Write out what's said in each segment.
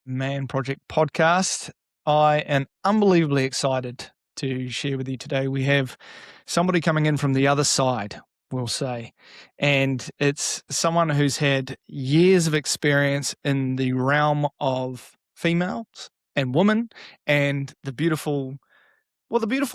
Man Project podcast. I am unbelievably excited to share with you today. We have somebody coming in from the other side, we'll say, and it's someone who's had years of experience in the realm of females and women and the beautiful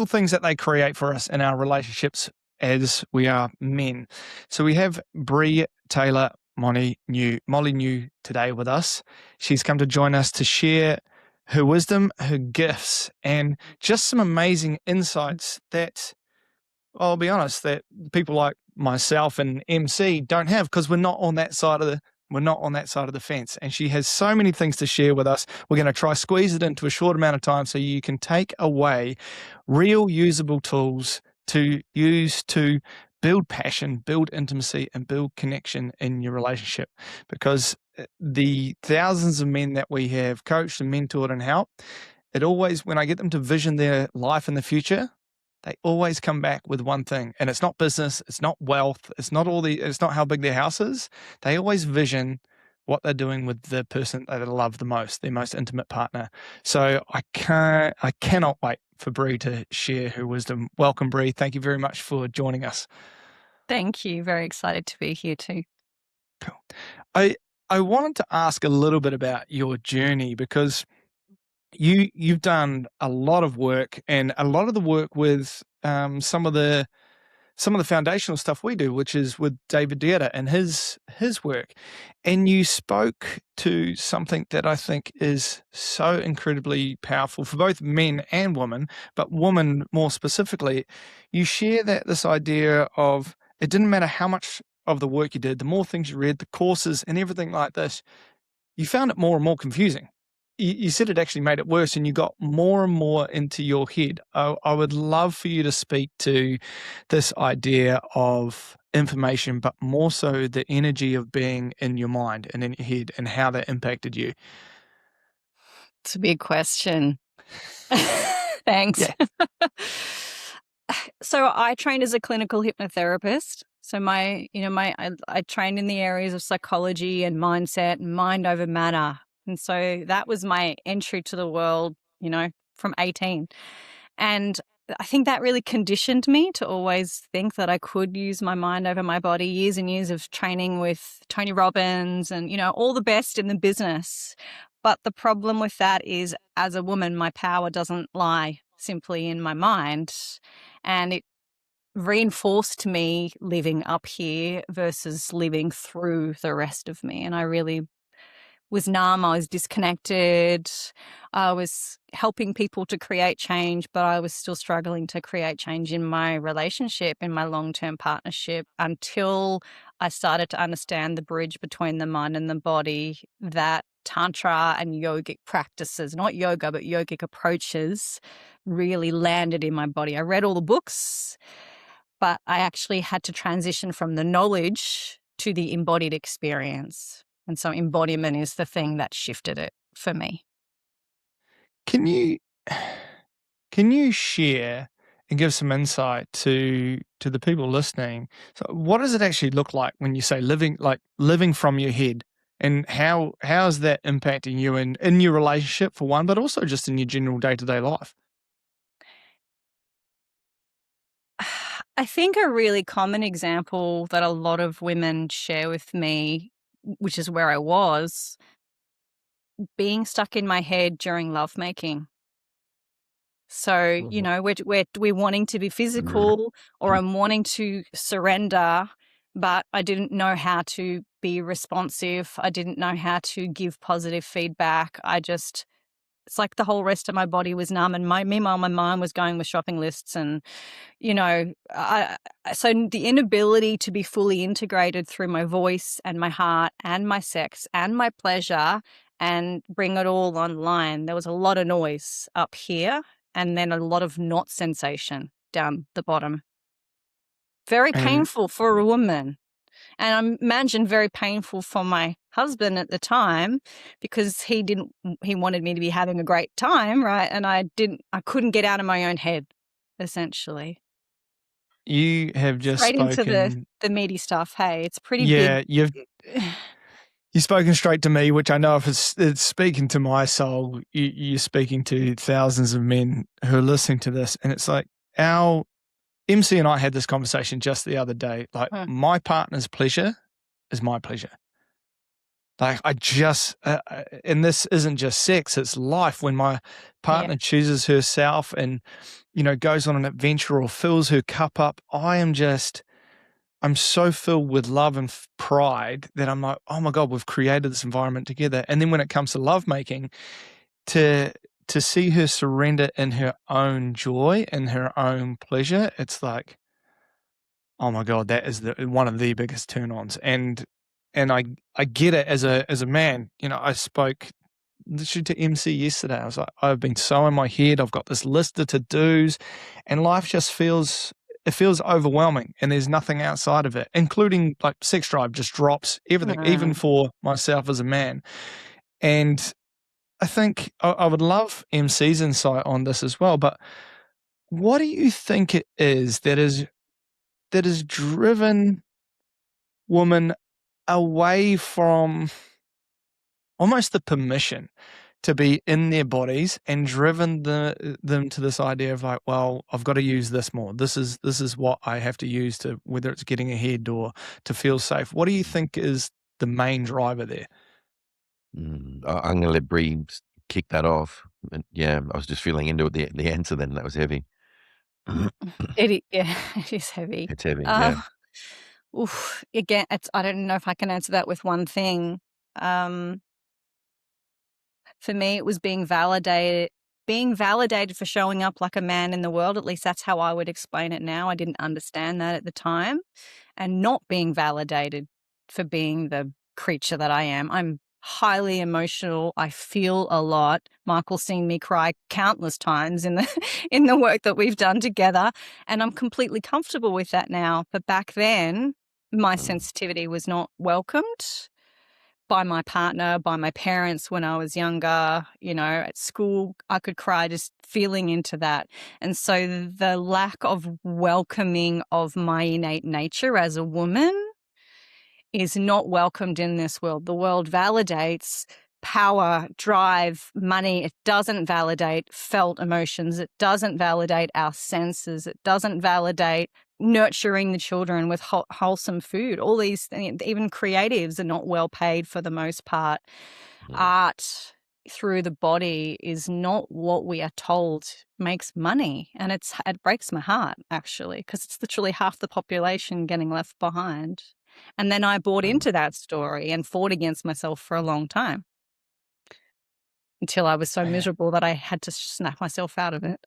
things that they create for us in our relationships as we are men. So we have Bree Taylor Molly New today with us. She's come to join us to share her wisdom, her gifts, and just some amazing insights that, I'll be honest, that people like myself and MC don't have because we're not on that side of the fence. And she has so many things to share with us. We're going to try squeeze it into a short amount of time so you can take away real usable tools to use to build passion, build intimacy, and build connection in your relationship. Because the thousands of men that we have coached and mentored and helped, it always, when I get them to vision their life in the future, they always come back with one thing, and it's not business, it's not wealth, it's not how big their house is. They always vision what they're doing with the person that they love the most, their most intimate partner. So I cannot wait for Bree to share her wisdom. Welcome, Bree. Thank you very much for joining us. Thank you. Very excited to be here too. Cool. I wanted to ask a little bit about your journey because you've done a lot of work, and a lot of the work with some of the foundational stuff we do, which is with David Guetta and his work. And you spoke to something that I think is so incredibly powerful for both men and women, but women more specifically. You share that this idea of it didn't matter how much of the work you did, the more things you read, the courses and everything like this, you found it more and more confusing. You said it actually made it worse and you got more and more into your head. I would love for you to speak to this idea of information, but more so the energy of being in your mind and in your head and how that impacted you. It's a big question. Thanks. Yeah. So I trained as a clinical hypnotherapist. So I trained in the areas of psychology and mindset and mind over matter. And so that was my entry to the world, from 18. And I think that really conditioned me to always think that I could use my mind over my body. Years and years of training with Tony Robbins and, all the best in the business. But the problem with that is, as a woman, my power doesn't lie simply in my mind. And it reinforced me living up here versus living through the rest of me. And I really was numb. I was disconnected. I was helping people to create change, but I was still struggling to create change in my relationship, in my long-term partnership, until I started to understand the bridge between the mind and the body, that Tantra and yogic practices, not yoga, but yogic approaches, really landed in my body. I read all the books, but I actually had to transition from the knowledge to the embodied experience. And so embodiment is the thing that shifted it for me. Can you share and give some insight to the people listening? So what does it actually look like when you say living from your head? And how is that impacting you in your relationship for one, but also just in your general day-to-day life? I think a really common example that a lot of women share with me, which is where I was, being stuck in my head during lovemaking. So, we're wanting to be physical, or I'm wanting to surrender, but I didn't know how to be responsive. I didn't know how to give positive feedback. It's like the whole rest of my body was numb, and meanwhile, my mind was going with shopping lists. And, so the inability to be fully integrated through my voice and my heart and my sex and my pleasure and bring it all online. There was a lot of noise up here and then a lot of not sensation down the bottom. Very And painful for a woman. And I imagine very painful for my husband at the time, because he wanted me to be having a great time, right? And I couldn't get out of my own head, essentially. you have just Straight into spoken. the meaty stuff. Hey, it's pretty big. Yeah, You've spoken straight to me, which I know if it's speaking to my soul, you're speaking to thousands of men who are listening to this. And it's like our MC and I had this conversation just the other day. Like, my partner's pleasure is my pleasure. Like, I just, and this isn't just sex, it's life. When my partner chooses herself and, goes on an adventure or fills her cup up, I'm so filled with love and pride that I'm like, oh my God, we've created this environment together. And then when it comes to lovemaking, to see her surrender in her own joy and her own pleasure, it's like, oh my God, that is one of the biggest turn-ons. And I get it as a man. I spoke literally to MC yesterday. I was like, I've been so in my head. I've got this list of to-dos, and life just feels overwhelming, and there's nothing outside of it, including like sex drive just drops everything, even for myself as a man. And I think I would love MC's insight on this as well. But what do you think it is that has driven women away from almost the permission to be in their bodies and driven them to this idea of like, well, I've got to use this more. This is what I have to use to, whether it's getting ahead or to feel safe. What do you think is the main driver there? I'm going to let Bree kick that off. And yeah, I was just feeling into it, the answer then. That was heavy. It is heavy. It's heavy, yeah. Again, I don't know if I can answer that with one thing. For me, it was being validated for showing up like a man in the world. At least that's how I would explain it now. I didn't understand that at the time. And not being validated for being the creature that I am. I'm highly emotional. I feel a lot. Michael's seen me cry countless times in the work that we've done together, and I'm completely comfortable with that now. But back then, my sensitivity was not welcomed by my partner, by my parents when I was younger. At school, I could cry just feeling into that. And so the lack of welcoming of my innate nature as a woman is not welcomed in this world. The world validates power, drive, money. It doesn't validate felt emotions. It doesn't validate our senses. It doesn't validate nurturing the children with wholesome food. All these things, even creatives are not well paid for the most part. Art through the body is not what we are told makes money. And it breaks my heart, actually, because it's literally half the population getting left behind. And then I bought into that story and fought against myself for a long time until I was so miserable that I had to snap myself out of it.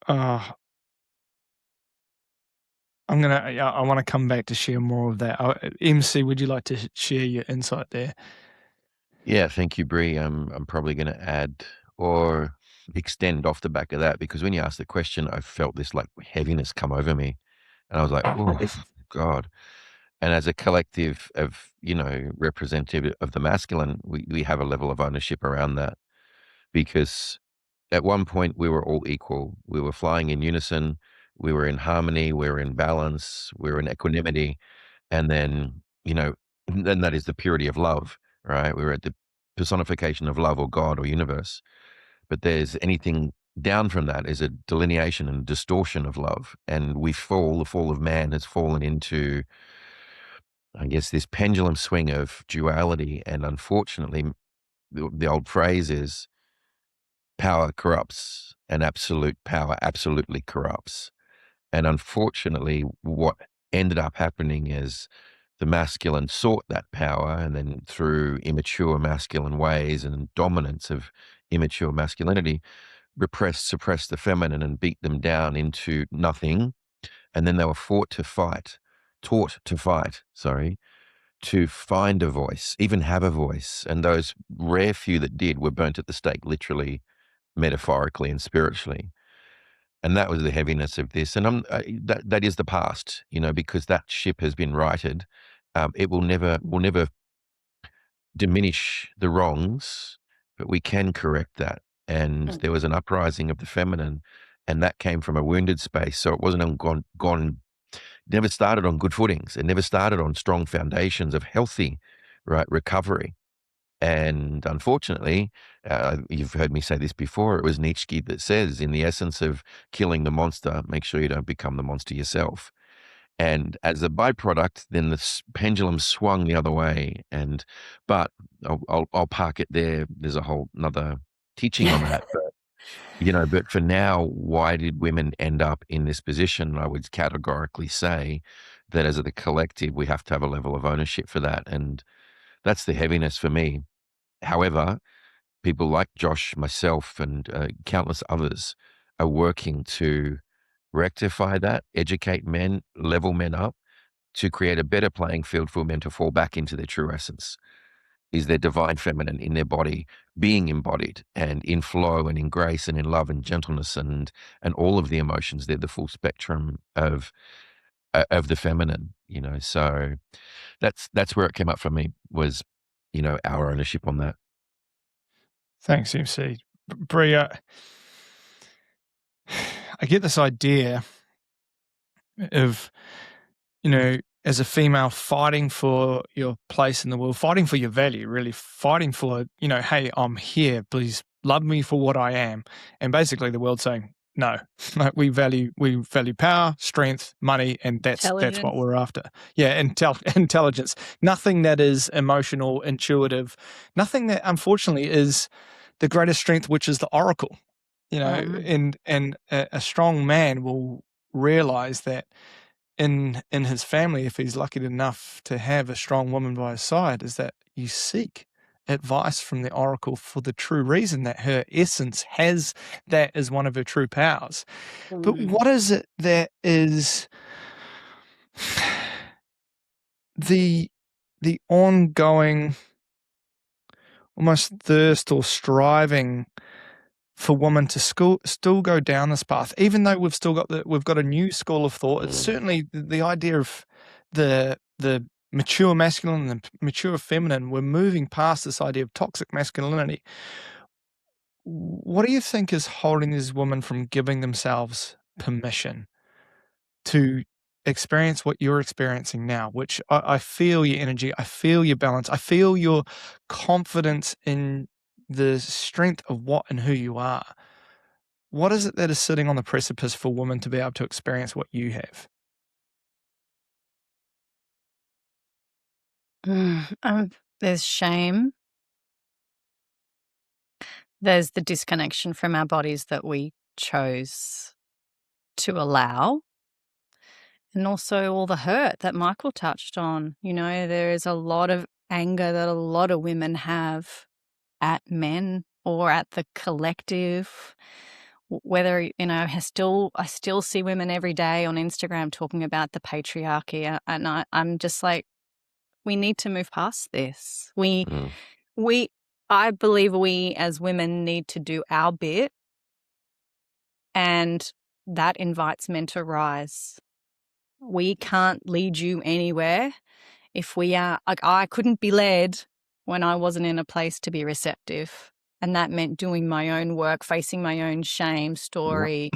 I want to come back to share more of that. MC, would you like to share your insight there? Yeah, thank you, Bree. I'm probably going to add or extend off the back of that, because when you asked the question, I felt this like heaviness come over me. And I was like, oh, God. And as a collective of, representative of the masculine, we have a level of ownership around that, because at one point we were all equal. We were flying in unison. We were in harmony. We were in balance. We were in equanimity. And then, then that is the purity of love, right? We were at the personification of love or God or universe. But there's anything down from that is a delineation and distortion of love. And the fall of man has fallen into, I guess, this pendulum swing of duality. And unfortunately, the old phrase is power corrupts and absolute power absolutely corrupts. And unfortunately, what ended up happening is the masculine sought that power, and then through immature masculine ways and dominance of immature masculinity, suppressed the feminine and beat them down into nothing. And then they were taught to fight, to find a voice, even have a voice. And those rare few that did were burnt at the stake, literally, metaphorically, and spiritually. And that was the heaviness of this. And that is the past, because that ship has been righted. It will never diminish the wrongs, but we can correct that. And there was an uprising of the feminine, and that came from a wounded space. So it wasn't gone never started on good footings. It never started on strong foundations of healthy, right, recovery. And unfortunately, you've heard me say this before, it was Nietzsche that says, in the essence of killing the monster, make sure you don't become the monster yourself. And as a byproduct, then the pendulum swung the other way. But I'll park it there. There's a whole another teaching on that. But for now, why did women end up in this position? I would categorically say that as a collective, we have to have a level of ownership for that. And that's the heaviness for me. However, people like Josh, myself, and countless others are working to rectify that, educate men, level men up to create a better playing field for men to fall back into their true essence. Is their divine feminine in their body being embodied and in flow and in grace and in love and gentleness and all of the emotions. They're the full spectrum of the feminine, So that's where it came up for me was, our ownership on that. Thanks, MC. Bria, I get this idea of, as a female fighting for your place in the world, fighting for your value, really fighting for, hey, I'm here, please love me for what I am. And basically the world saying, no, we value power, strength, money, and that's what we're after. Yeah, intelligence. Nothing that is emotional, intuitive, nothing that unfortunately is the greatest strength, which is the oracle. And a strong man will realize that in his family, if he's lucky enough to have a strong woman by his side, is that you seek advice from the oracle for the true reason that her essence has that as one of her true powers. But what is it that is the ongoing almost thirst or striving for women to still go down this path, even though we've got a new school of thought? It's certainly the idea of the mature masculine and the mature feminine. We're moving past this idea of toxic masculinity. What do you think is holding these women from giving themselves permission to experience what you're experiencing now? Which I feel your energy, I feel your balance, I feel your confidence in the strength of what and who you are. What is it that is sitting on the precipice for women to be able to experience what you have? There's shame. There's the disconnection from our bodies that we chose to allow. And also all the hurt that Michael touched on. There is a lot of anger that a lot of women have at men or at the collective. Whether, I still see women every day on Instagram talking about the patriarchy. And I'm just like, we need to move past this. I believe we as women need to do our bit, and that invites men to rise. We can't lead you anywhere if we are, like, I couldn't be led when I wasn't in a place to be receptive. And that meant doing my own work, facing my own shame story,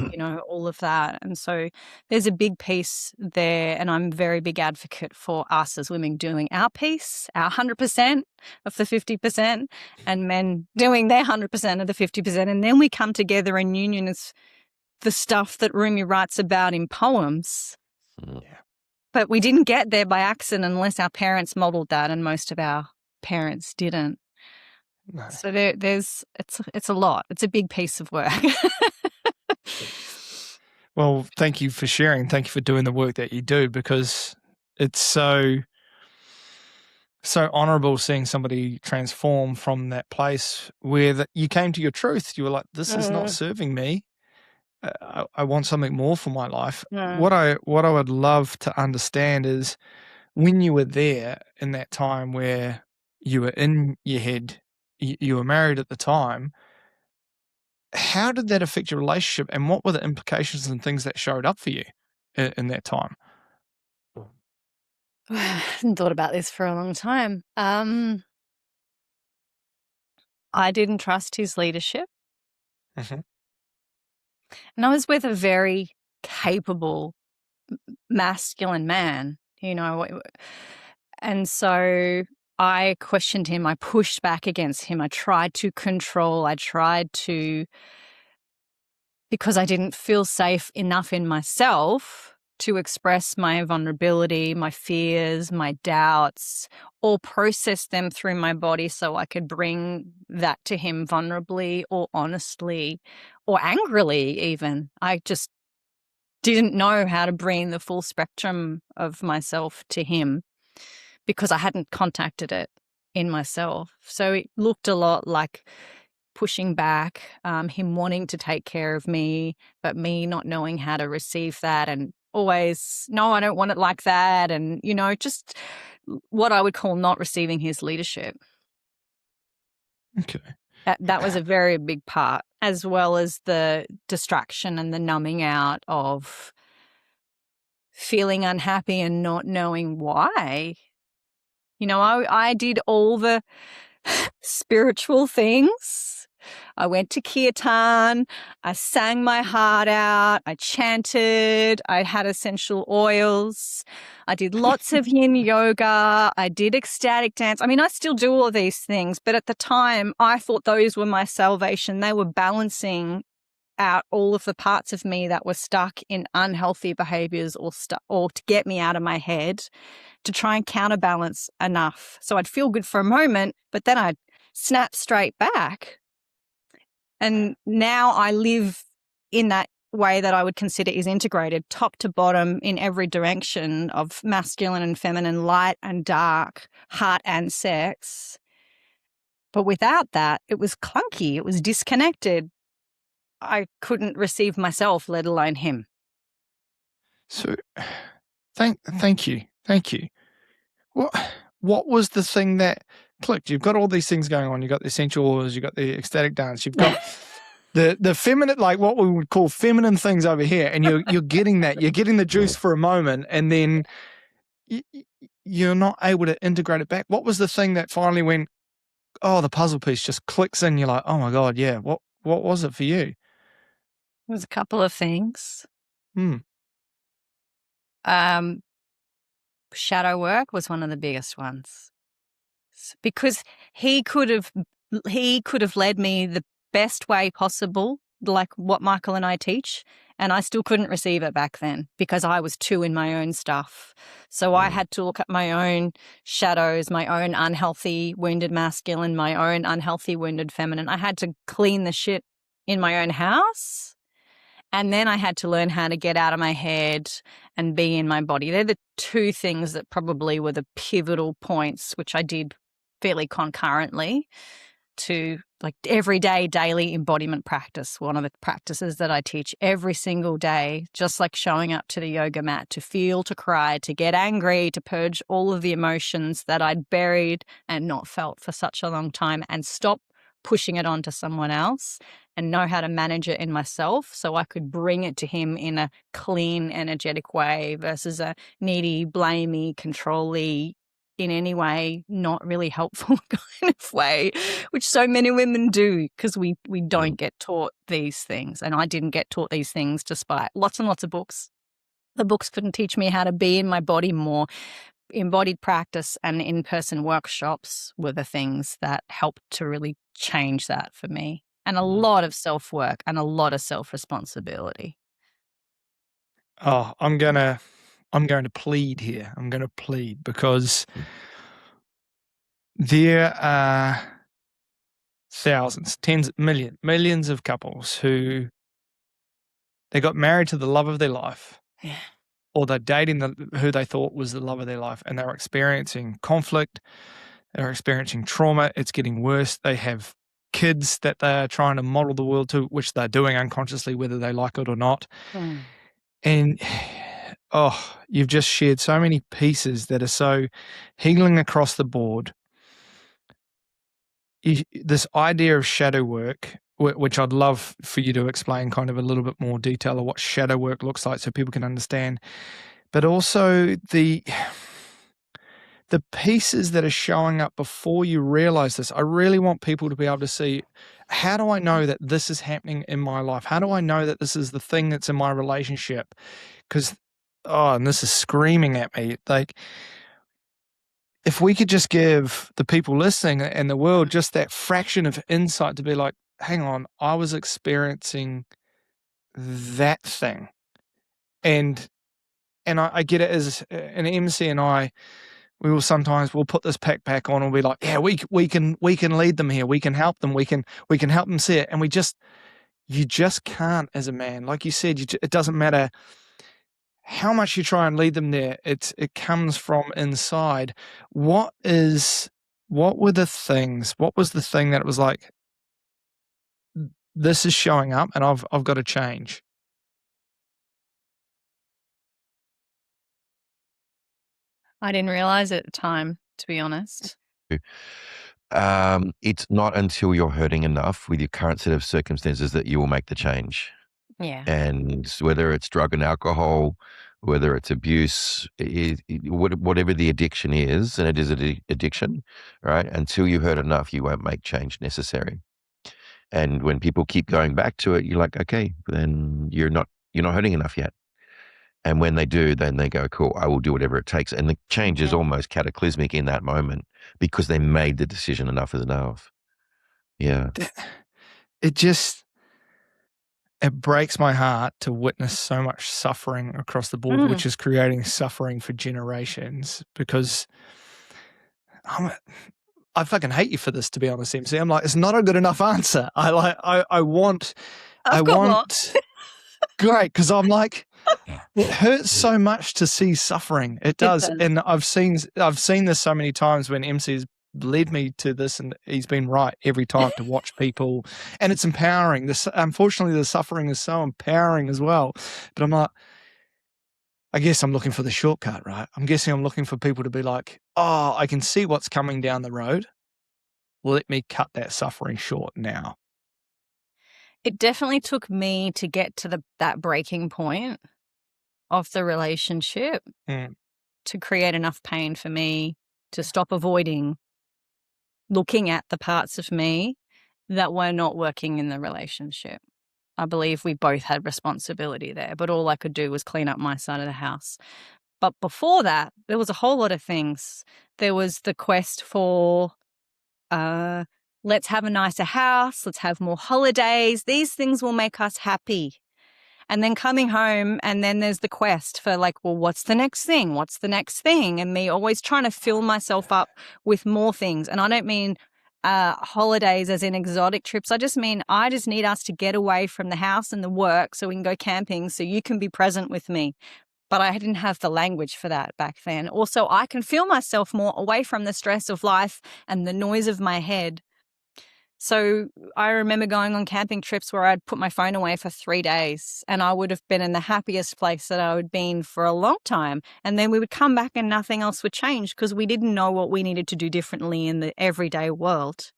all of that. And so there's a big piece there. And I'm a very big advocate for us as women doing our piece, our 100% of the 50%, and men doing their 100% of the 50%. And then we come together in union as the stuff that Rumi writes about in poems. Yeah. But we didn't get there by accident unless our parents modeled that, and most of our parents didn't. No. So it's a lot. It's a big piece of work. Well, thank you for sharing. Thank you for doing the work that you do, because it's so honorable seeing somebody transform from that place where you came to your truth. You were like, this is not serving me. I want something more for my life. What I would love to understand is, when you were there in that time where you were in your head, you were married at the time, how did that affect your relationship, and what were the implications and things that showed up for you in that time? I hadn't thought about this for a long time. I didn't trust his leadership. Mm-hmm. And I was with a very capable masculine man, and so I questioned him. I pushed back against him. I tried to control. Because I didn't feel safe enough in myself to express my vulnerability, my fears, my doubts, or process them through my body so I could bring that to him vulnerably or honestly or angrily even. I just didn't know how to bring the full spectrum of myself to him because I hadn't contacted it in myself. So it looked a lot like pushing back, him wanting to take care of me, but me not knowing how to receive that and always, no, I don't want it like that. And, just what I would call not receiving his leadership. Okay. That was a very big part, as well as the distraction and the numbing out of feeling unhappy and not knowing why. I did all the spiritual things. I went to kirtan, I sang my heart out, I chanted, I had essential oils, I did lots of yin yoga, I did ecstatic dance. I mean, I still do all of these things, but at the time I thought those were my salvation. They were balancing out all of the parts of me that were stuck in unhealthy behaviors or to get me out of my head, to try and counterbalance enough. So I'd feel good for a moment, but then I'd snap straight back. And now I live in that way that I would consider is integrated, top to bottom, in every direction of masculine and feminine, light and dark, heart and sex. But without that, it was clunky. It was disconnected. I couldn't receive myself, let alone him. So thank you. What was the thing that clicked? You've got all these things going on. You've got the essential oils, you've got the ecstatic dance, you've got the feminine, like what we would call feminine things over here, and you're getting that. You're getting the juice for a moment, and then you're not able to integrate it back. What was the thing that finally went, oh, the puzzle piece just clicks in, you're like, oh my God, yeah. What was it for you? It was a couple of things. Hmm. Shadow work was one of the biggest ones, because he could have led me the best way possible, like what Michael and I teach, and I still couldn't receive it back then because I was too in my own stuff. So I had to look at my own shadows, my own unhealthy wounded masculine, my own unhealthy wounded feminine. I had to clean the shit in my own house. And then I had to learn how to get out of my head and be in my body. They're the two things that probably were the pivotal points, which I did fairly concurrently to like everyday, daily embodiment practice. One of the practices that I teach every single day, just like showing up to the yoga mat, to feel, to cry, to get angry, to purge all of the emotions that I'd buried and not felt for such a long time, and stop pushing it onto someone else and know how to manage it in myself so I could bring it to him in a clean, energetic way versus a needy, blamey, control-y, in any way not really helpful kind of way, which so many women do because we don't get taught these things. And I didn't get taught these things despite lots and lots of books. The books couldn't teach me how to be in my body more. Embodied practice and in-person workshops were the things that helped to really change that for me, and a lot of self-work and a lot of self-responsibility. Oh, I'm going to plead here. I'm going to plead because there are thousands, millions of couples who they got married to the love of their life. Yeah. Or they're dating who they thought was the love of their life, and they're experiencing conflict, they're experiencing trauma, it's getting worse. They have kids that they're trying to model the world to, which they're doing unconsciously, whether they like it or not. And, you've just shared so many pieces that are so healing across the board. This idea of shadow work, which I'd love for you to explain kind of a little bit more detail of what shadow work looks like so people can understand, but also the pieces that are showing up before you realize this. I really want people to be able to see, how do I know that this is happening in my life? How do I know that this is the thing that's in my relationship? Because and this is screaming at me, like, if we could just give the people listening and the world just that fraction of insight to be like, hang on, I was experiencing that thing. And I get it as an MC, and we will sometimes we'll put this pack back on and we'll be like, yeah, we can lead them here. We can help them. We can help them see it. And you just can't as a man. Like you said, it doesn't matter how much you try and lead them there. It comes from inside. What were the things? What was the thing that it was like, this is showing up and I've got to change? I didn't realize at the time, to be honest. It's not until you're hurting enough with your current set of circumstances that you will make the change. Yeah. And whether it's drug and alcohol, whether it's abuse, whatever the addiction is, and it is an addiction, right? Until you hurt enough, you won't make change necessary. And when people keep going back to it, you're like, okay, then you're not hurting enough yet. And when they do, then they go, cool, I will do whatever it takes. And the change is almost cataclysmic in that moment because they made the decision enough is enough. Yeah. It breaks my heart to witness so much suffering across the board, which is creating suffering for generations, because I fucking hate you for this, to be honest, MC. I'm like, it's not a good enough answer. I want great, because I'm like, it hurts so much to see suffering. It does. And I've seen this so many times when MC's led me to this, and he's been right every time, to watch people, and it's empowering. Unfortunately, the suffering is so empowering as well. But I'm like, I guess I'm looking for the shortcut, right? I'm guessing I'm looking for people to be like, oh, I can see what's coming down the road. Let me cut that suffering short now. It definitely took me to get to that breaking point of the relationship to create enough pain for me to stop avoiding looking at the parts of me that were not working in the relationship. I believe we both had responsibility there, but all I could do was clean up my side of the house. But before that, there was a whole lot of things. There was the quest for, let's have a nicer house, let's have more holidays. These things will make us happy. And then coming home, and then there's the quest for like, well, what's the next thing? What's the next thing? And me always trying to fill myself up with more things. And I don't mean holidays as in exotic trips. I just mean I just need us to get away from the house and the work so we can go camping, so you can be present with me. But I didn't have the language for that back then. Also, I can feel myself more away from the stress of life and the noise of my head. So I remember going on camping trips where I'd put my phone away for 3 days, and I would have been in the happiest place that I had been for a long time. And then we would come back and nothing else would change because we didn't know what we needed to do differently in the everyday world.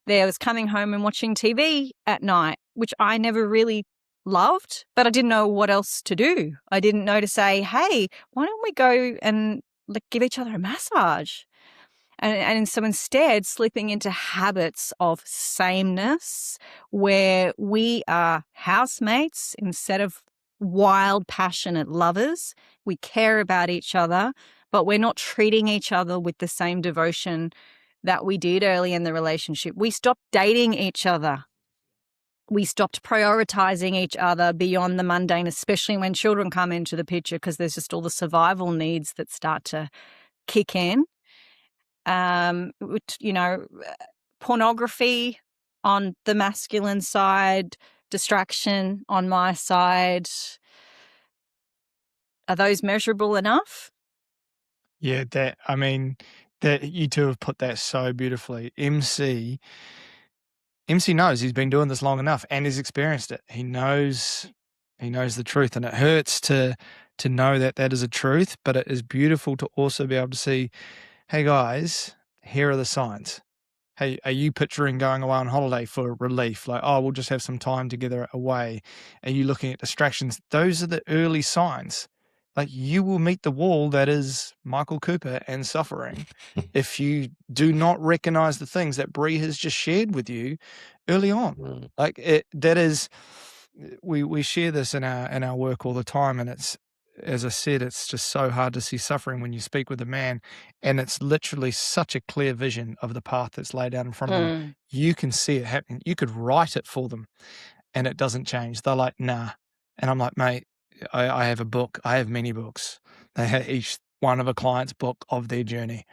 There was coming home and watching TV at night, which I never really loved, but I didn't know what else to do. I didn't know to say, hey, why don't we go and give each other a massage? And so instead, slipping into habits of sameness, where we are housemates instead of wild, passionate lovers. We care about each other, but we're not treating each other with the same devotion that we did early in the relationship. We stopped dating each other. We stopped prioritizing each other beyond the mundane, especially when children come into the picture, because there's just all the survival needs that start to kick in. Pornography on the masculine side, distraction on my side. Are those measurable enough? Yeah, that you two have put that so beautifully. MC knows he's been doing this long enough and he's experienced it. He knows the truth, and it hurts to know that is a truth, but it is beautiful to also be able to see, hey guys, here are the signs. Hey, are you picturing going away on holiday for relief? Like, oh, we'll just have some time together away. Are you looking at distractions? Those are the early signs. Like, you will meet the wall that is Michael Cooper and suffering if you do not recognize the things that Bree has just shared with you early on. Like, that is, we share this in our work all the time, and as I said, it's just so hard to see suffering when you speak with a man, and it's literally such a clear vision of the path that's laid out in front of them. Mm. You can see it happening. You could write it for them, and it doesn't change. They're like, nah. And I'm like, mate, I have a book. I have many books. They have each one of a client's book of their journey.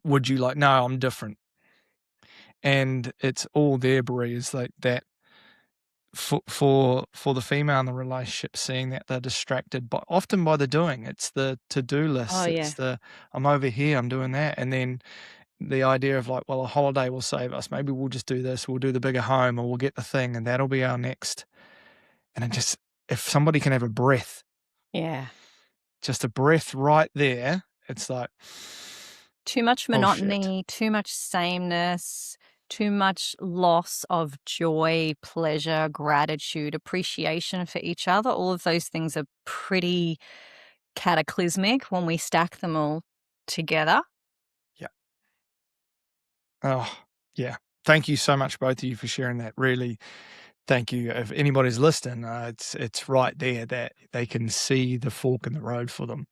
Would you like, no, I'm different. And it's all there, Brie, is like that for the female in the relationship, seeing that they're distracted by often by the doing. It's the to-do Oh, list. yeah. It's the I'm over here, I'm doing that. And then the idea of like, well, a holiday will save us. Maybe we'll just do this, we'll do the bigger home, or we'll get the thing, and that'll be our next. And it just, if somebody can have a breath, Yeah. just a breath right there, it's like, Too much oh shit. monotony, too much sameness, too much loss of joy, pleasure, gratitude, appreciation for each other. All of those things are pretty cataclysmic when we stack them all together. Yeah. Oh, yeah. Thank you so much, both of you, for sharing that. Really, thank you. If anybody's listening, it's right there that they can see the fork in the road for them.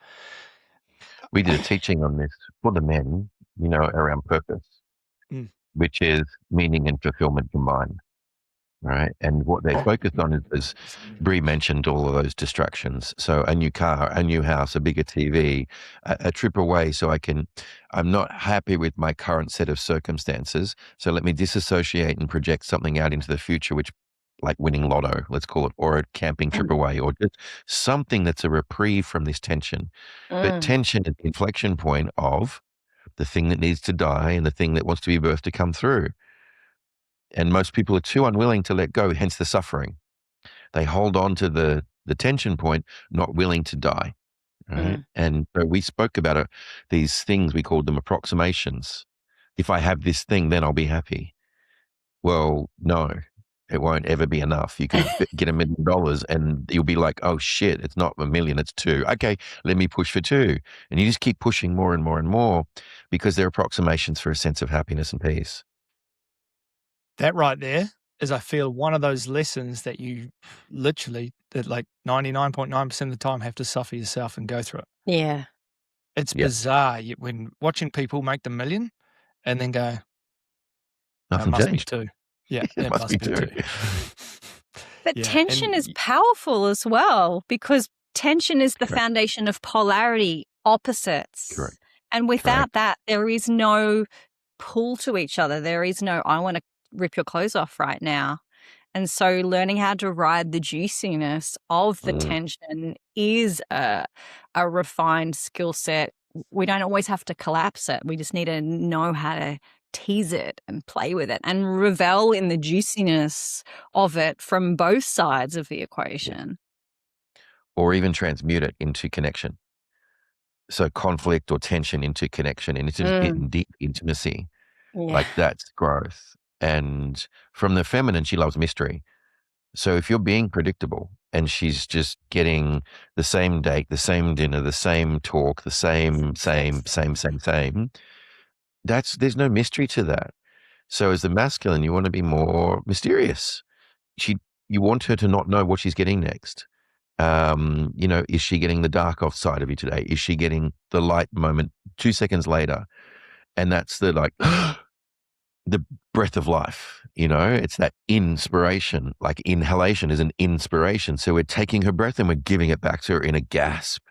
We did a teaching on this for the men, around purpose, Mm. which is meaning and fulfillment combined. Right. And what they focused on is, as Bree mentioned, all of those distractions. So a new car, a new house, a bigger TV, a trip away. So I'm not happy with my current set of circumstances. So let me disassociate and project something out into the future, which, like winning lotto, let's call it, or a camping trip away, or just something that's a reprieve from this tension. But Mm. tension is the inflection point of the thing that needs to die and the thing that wants to be birthed to come through. And most people are too unwilling to let go, hence the suffering. They hold on to the tension point, not willing to die. Right. Mm. And so we spoke about it, these things, we called them approximations. If I have this thing, then I'll be happy. Well, no, it won't ever be enough. You could get $1 million and you'll be like, oh shit, it's not 1 million, it's 2. Okay, let me push for 2. And you just keep pushing more and more and more because they're approximations for a sense of happiness and peace. That right there is, I feel, one of those lessons that you literally, that like 99.9% of the time have to suffer yourself and go through it. Yeah. It's Yeah. bizarre when watching people make the million and then go, "It Nothing must be changed. 2." Yeah, It it must must be be 2. 2. But Yeah, tension is powerful as well, because tension is the Correct. foundation of polarity, opposites. Correct. And without that, there is no pull to each other. There is no, I want to rip your clothes off right now. And so learning how to ride the juiciness of the tension is a refined skill set. We don't always have to collapse it. We just need to know how to tease it and play with it and revel in the juiciness of it from both sides of the equation. Or even transmute it into connection. So conflict or tension into connection and into deep intimacy. Yeah. Like that's growth. And from the feminine, she loves mystery. So if you're being predictable and she's just getting the same date, the same dinner, the same talk, the same, there's no mystery to that. So as the masculine, you want to be more mysterious. You want her to not know what she's getting next. Is she getting the dark off side of you today? Is she getting the light moment 2 seconds later? And that's the like the breath of life, it's that inspiration, like inhalation is an inspiration. So we're taking her breath and we're giving it back to her in a gasp.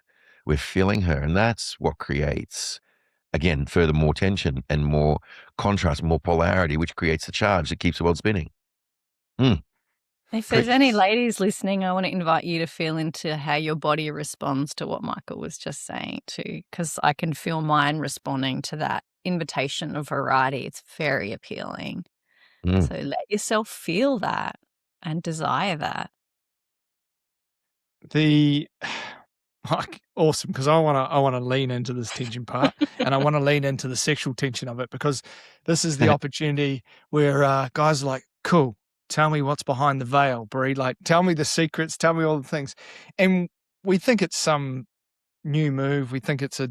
We're feeling her. And that's what creates, again, further more tension and more contrast, more polarity, which creates the charge that keeps the world spinning. If there's any ladies listening, I want to invite you to feel into how your body responds to what Michael was just saying too, because I can feel mine responding to that invitation of variety. It's very appealing. So let yourself feel that and desire that. Awesome, because I wanna lean into this tension part, and I wanna lean into the sexual tension of it, because this is the opportunity where guys are like, "Cool, tell me what's behind the veil, Brie. Like, tell me the secrets, tell me all the things." And we think it's some new move. We think it's a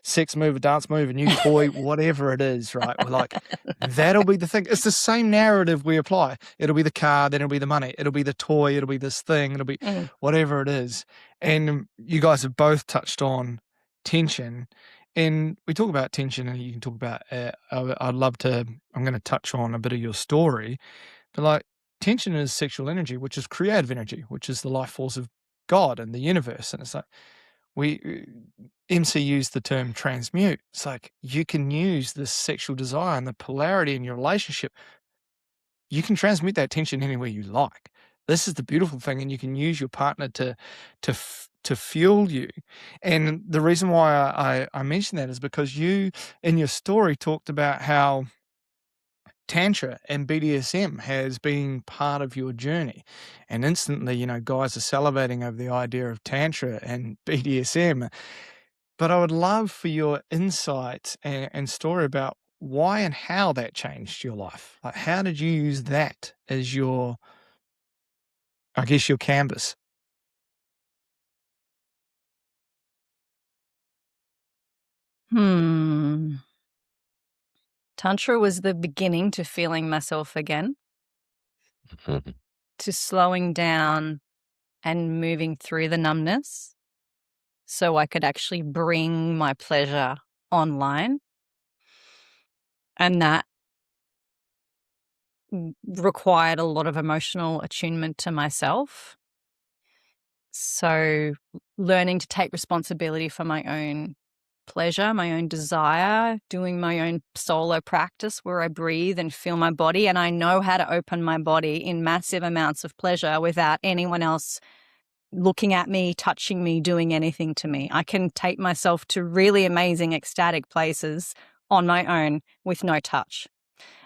sex move, a dance move, a new toy, whatever it is, right? We're like, that'll be the thing. It's the same narrative we apply. It'll be the car, then it'll be the money, it'll be the toy, it'll be this thing, it'll be whatever it is. And you guys have both touched on tension. And we talk about tension, and you can talk about, I'd love to, I'm going to touch on a bit of your story, but like tension is sexual energy, which is creative energy, which is the life force of God and the universe. And it's like, MC used the term transmute. It's like you can use this sexual desire and the polarity in your relationship. You can transmute that tension anywhere you like. This is the beautiful thing, and you can use your partner to fuel you. And the reason why I mention that is because you, in your story, talked about how Tantra and BDSM has been part of your journey. And instantly, guys are salivating over the idea of Tantra and BDSM. But I would love for your insight and story about why and how that changed your life. Like, how did you use that as your, I guess, your canvas? Tantra was the beginning to feeling myself again, to slowing down and moving through the numbness so I could actually bring my pleasure online. And that required a lot of emotional attunement to myself. So learning to take responsibility for my own pleasure, my own desire, doing my own solo practice where I breathe and feel my body. And I know how to open my body in massive amounts of pleasure without anyone else looking at me, touching me, doing anything to me. I can take myself to really amazing ecstatic places on my own with no touch.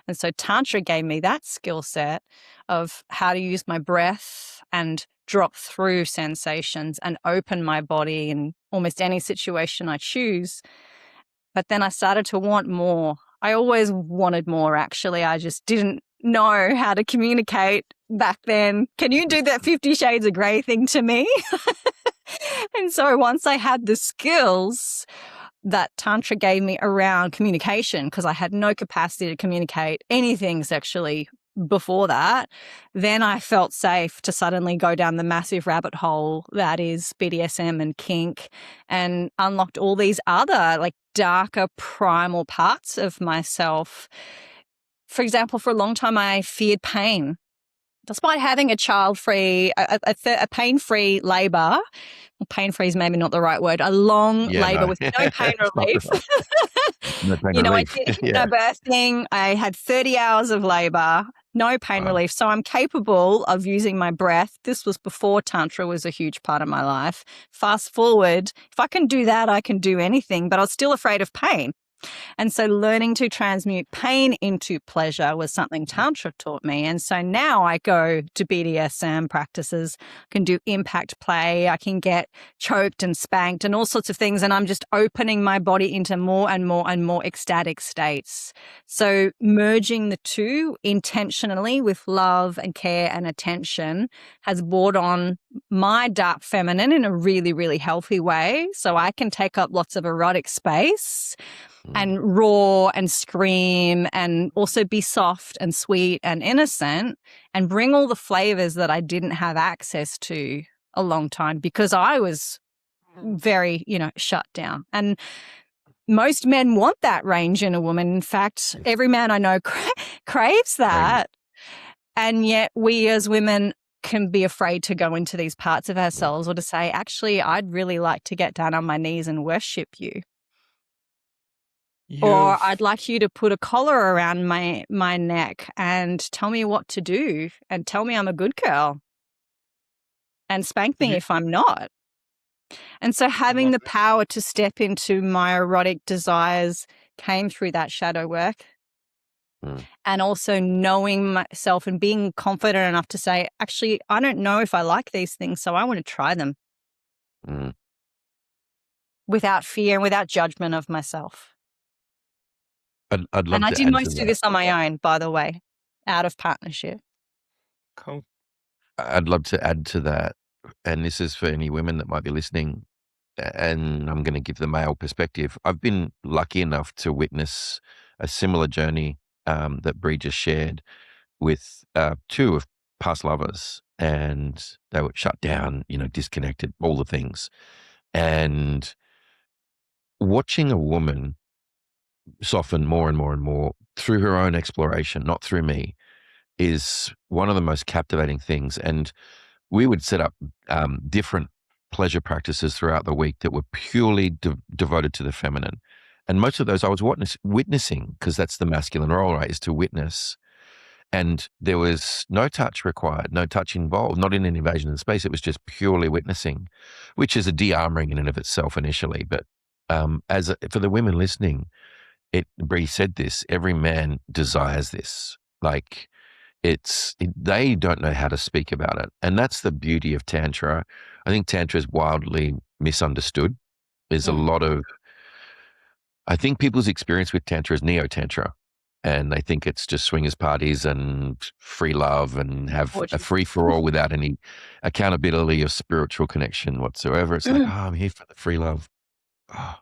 And so Tantra gave me that skill set of how to use my breath and drop through sensations and open my body in almost any situation I choose. But then I started to want more. I always wanted more, actually. I just didn't know how to communicate back then. Can you do that 50 Shades of Grey thing to me? And so once I had the skills that Tantra gave me around communication, because I had no capacity to communicate anything sexually before that, then I felt safe to suddenly go down the massive rabbit hole that is BDSM and kink, and unlocked all these other like darker primal parts of myself. For example, for a long time, I feared pain. Despite having a child-free, a pain-free labor, well, pain-free is maybe not the right word, a long labor with no pain relief. No pain relief. I did hypnobirthing. I had 30 hours of labor, no pain relief. So I'm capable of using my breath. This was before Tantra was a huge part of my life. Fast forward, if I can do that, I can do anything, but I was still afraid of pain. And so learning to transmute pain into pleasure was something Tantra taught me. And so now I go to BDSM practices, can do impact play, I can get choked and spanked and all sorts of things. And I'm just opening my body into more and more and more ecstatic states. So merging the two intentionally with love and care and attention has brought on my dark feminine in a really, really healthy way. So I can take up lots of erotic space and roar and scream and also be soft and sweet and innocent and bring all the flavors that I didn't have access to a long time because I was very, shut down. And most men want that range in a woman. In fact, every man I know craves that. And yet we as women can be afraid to go into these parts of ourselves or to say, actually, I'd really like to get down on my knees and worship you. Or I'd like you to put a collar around my neck and tell me what to do and tell me I'm a good girl and spank me if I'm not. And so having the power to step into my erotic desires came through that shadow work. And also knowing myself and being confident enough to say, actually, I don't know if I like these things, so I want to try them without fear and without judgment of myself. I'd love I to did add most to of this on my own, by the way, out of partnership. Cool. I'd love to add to that, and this is for any women that might be listening. and I'm going to give the male perspective. I've been lucky enough to witness a similar journey that Bree just shared with two of past lovers, and they were shut down, disconnected, all the things. And watching a woman soften more and more and more through her own exploration, not through me, is one of the most captivating things. And we would set up different pleasure practices throughout the week that were purely devoted to the feminine. And most of those I was witnessing, because that's the masculine role, right, is to witness. And there was no touch required, no touch involved, not in an invasion of space. It was just purely witnessing, which is a de-armoring in and of itself initially. But for the women listening, Bree said this, every man desires this. Like, they don't know how to speak about it. And that's the beauty of Tantra. I think Tantra is wildly misunderstood. There's a lot of, I think people's experience with Tantra is neo-Tantra. And they think it's just swingers parties and free love and have a free for all without any accountability or spiritual connection whatsoever. It's like, I'm here for the free love. Oh.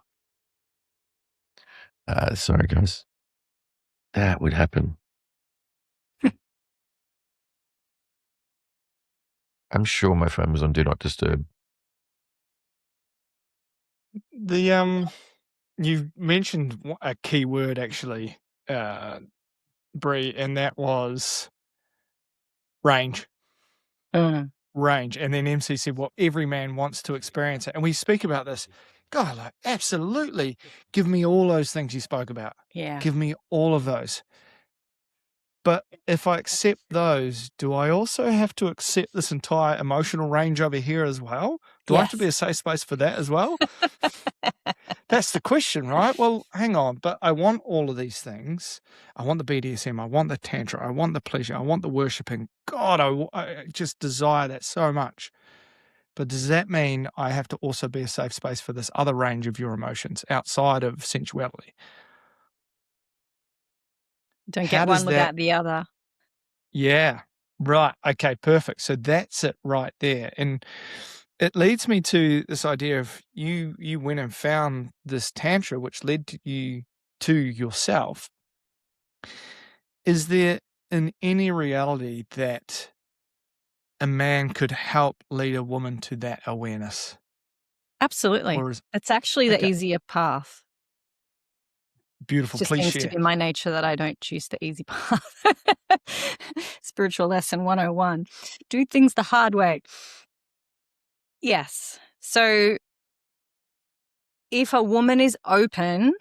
Sorry, guys. That would happen. I'm sure my phone was on Do Not Disturb. You've mentioned a key word actually, Bree, and that was range. Range. And then MC said, well, every man wants to experience it. And we speak about this. God, like, absolutely. Give me all those things you spoke about. Yeah. Give me all of those. But if I accept those, do I also have to accept this entire emotional range over here as well? Do I have to be a safe space for that as well? That's the question, right? Well, hang on, but I want all of these things. I want the BDSM, I want the Tantra, I want the pleasure, I want the worshipping. God, I just desire that so much. But does that mean I have to also be a safe space for this other range of your emotions outside of sensuality? Don't How get does one that? without the other. Yeah, right. Okay, perfect. So that's it right there. And it leads me to this idea of you went and found this Tantra, which led to you to yourself. Is there in any reality that a man could help lead a woman to that awareness? Absolutely. Or is It's actually the okay, easier path. beautiful. Just Please seems to share. be my nature that I don't choose the easy path. Spiritual lesson 101. Do things the hard way. Yes. So if a woman is open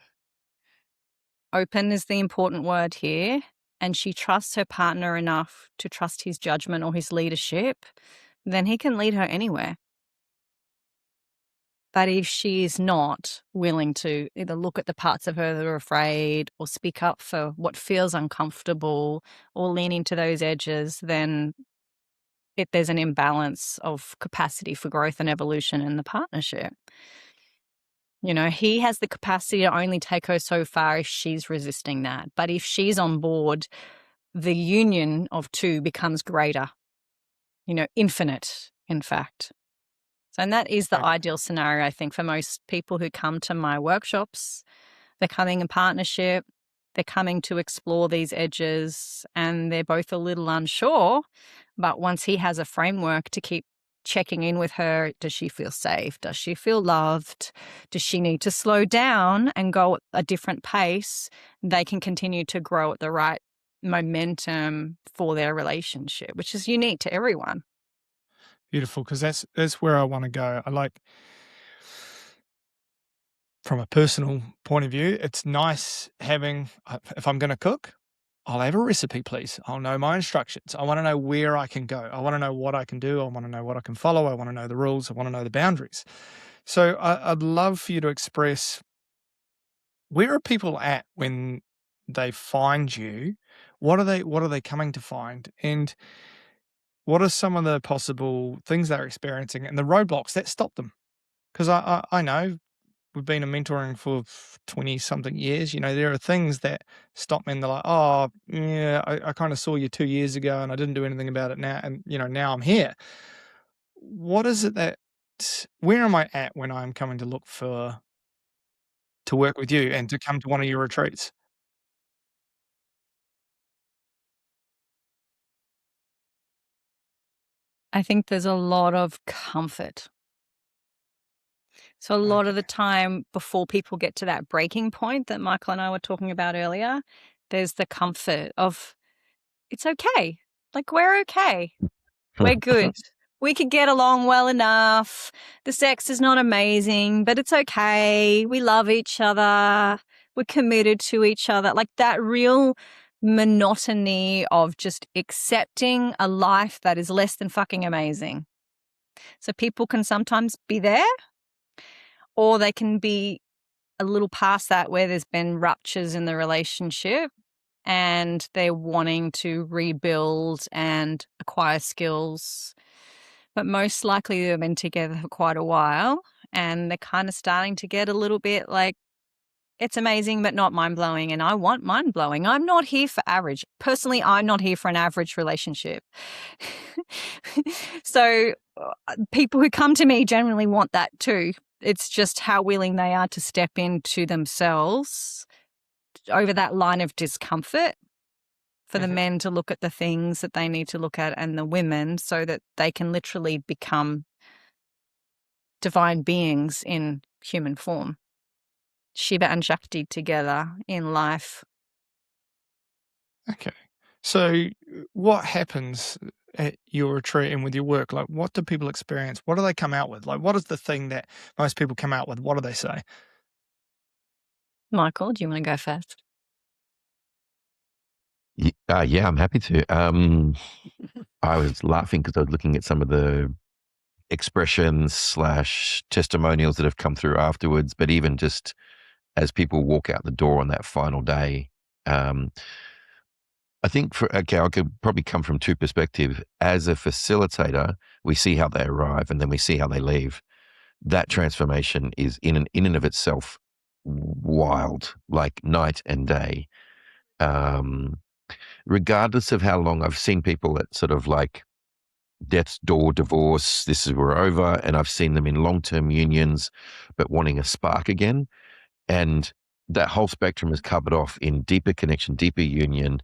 is the important word here, and she trusts her partner enough to trust his judgment or his leadership, then he can lead her anywhere. But if she is not willing to either look at the parts of her that are afraid or speak up for what feels uncomfortable or lean into those edges, then there's an imbalance of capacity for growth and evolution in the partnership. He has the capacity to only take her so far if she's resisting that. But if she's on board, the union of two becomes greater, infinite, in fact. So, and that is the ideal scenario, I think, for most people who come to my workshops. They're coming in partnership, they're coming to explore these edges, and they're both a little unsure. But once he has a framework to keep checking in with her, does she feel safe? Does she feel loved? Does she need to slow down and go at a different pace? They can continue to grow at the right momentum for their relationship, which is unique to everyone. Beautiful, because that's where I want to go. I like, from a personal point of view, it's nice having, if I'm going to cook, I'll have a recipe, please. I'll know my instructions. I want to know where I can go. I want to know what I can do. I want to know what I can follow. I want to know the rules. I want to know the boundaries. So I'd love for you to express, where are people at when they find you? What are they coming to find? And what are some of the possible things they're experiencing and the roadblocks that stop them? Because I know we've been in mentoring for 20 something years. There are things that stop me and they're like, oh, yeah, I kind of saw you 2 years ago and I didn't do anything about it now. And, now I'm here. What is it that where am I at when I'm coming to look to work with you and to come to one of your retreats? I think there's a lot of comfort. So a lot of the Okay. time before people get to that breaking point that Michael and I were talking about earlier, there's the comfort of it's okay. Like we're okay. We're good. We could get along well enough. The sex is not amazing, but it's okay. We love each other. We're committed to each other. Like that real monotony of just accepting a life that is less than fucking amazing. So people can sometimes be there, or they can be a little past that where there's been ruptures in the relationship and they're wanting to rebuild and acquire skills. But most likely they've been together for quite a while and they're kind of starting to get a little bit like, it's amazing, but not mind blowing. And I want mind blowing. I'm not here for average. Personally, I'm not here for an average relationship. So people who come to me generally want that too. It's just how willing they are to step into themselves over that line of discomfort for the Mhm. men to look at the things that they need to look at and the women so that they can literally become divine beings in human form. Shiva and Shakti together in life. Okay. So, what happens at your retreat and with your work? Like, what do people experience? What do they come out with? Like, what is the thing that most people come out with? What do they say? Michael, do you want to go first? Yeah, I'm happy to. I was laughing because I was looking at some of the expressions slash testimonials that have come through afterwards, but even just as people walk out the door on that final day, um, I think I could probably come from two perspectives. As a facilitator, we see how they arrive and then we see how they leave. That transformation is in and of itself wild, like night and day. Um, Regardless of how long I've seen people at sort of like death's door, divorce, this is we're over, and I've seen them in long-term unions, but wanting a spark again. And that whole spectrum is covered off in deeper connection, deeper union,